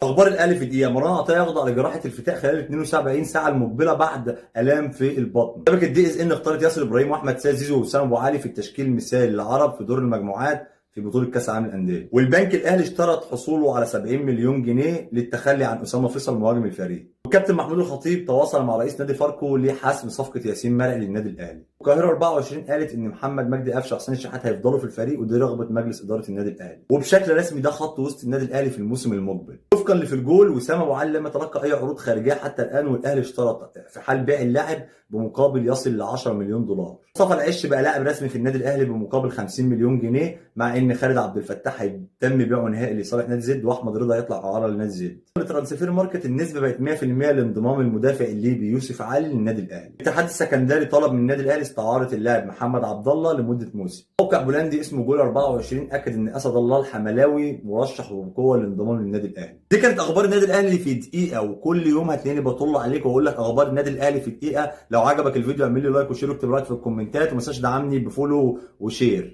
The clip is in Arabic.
اخبار الاهلي في دقيقه. مروان عطيه يخضع لجراحه الفتاء خلال 72 ساعه المقبله بعد الام في البطن. شبكه دي اس ان اختارت ياسر ابراهيم واحمد سيد زيزو ووسام ابو علي في التشكيل المثالي للعرب في دور المجموعات في بطوله كاس العالم للانديه. والبنك الاهلي اشترط حصوله على 70 مليون جنيه للتخلي عن اسامه فيصل مهاجم الفريق. والكابتن محمود الخطيب تواصل مع رئيس نادي فاركو لحسم صفقه ياسين مرعي للنادي الاهلي. القاهره 24 قالت ان محمد مجدي قفشه وحسين الشحات هيفضلوا في الفريق ودي رغبه مجلس اداره النادي الاهلي. وبشكل رسمي ده خط وسط النادي الاهلي في الموسم المقبل. وفقا لفي الجول وسام ابو علي لم يتلقى اي عروض خارجيه حتى الان، والاهلي اشترط في حال بيع اللاعب بمقابل يصل ل 10 مليون دولار. مصطفى العش بقى لاعب رسمي في النادي الاهلي بمقابل 50 مليون جنيه، مع ان خالد عبد الفتاح هيتم بيعه نهائي لصالح نادي زد، واحمد رضا يطلع اعاره لنادي زد. ترانسفير ماركت النسبه بقت 100% لانضمام المدافع الليبي يوسف علي للنادي الاهلي. الاتحاد السكندري طلب من النادي الاهلي استعاره اللاعب محمد عبد الله لمده موسم. موقع بولندي اسمه جول 24 اكد ان اسد الله الحملاوي مرشح وبقوه للانضمام للنادي الاهلي. دي كانت اخبار النادي الاهلي في دقيقه، وكل يوم هتلاقيني بطل عليك واقول لك اخبار النادي الاهلي في دقيقه. لو عجبك الفيديو اعمل لي لايك وشير واكتب رايك في الكومنتات، وما تنساش تدعمني بفولو وشير.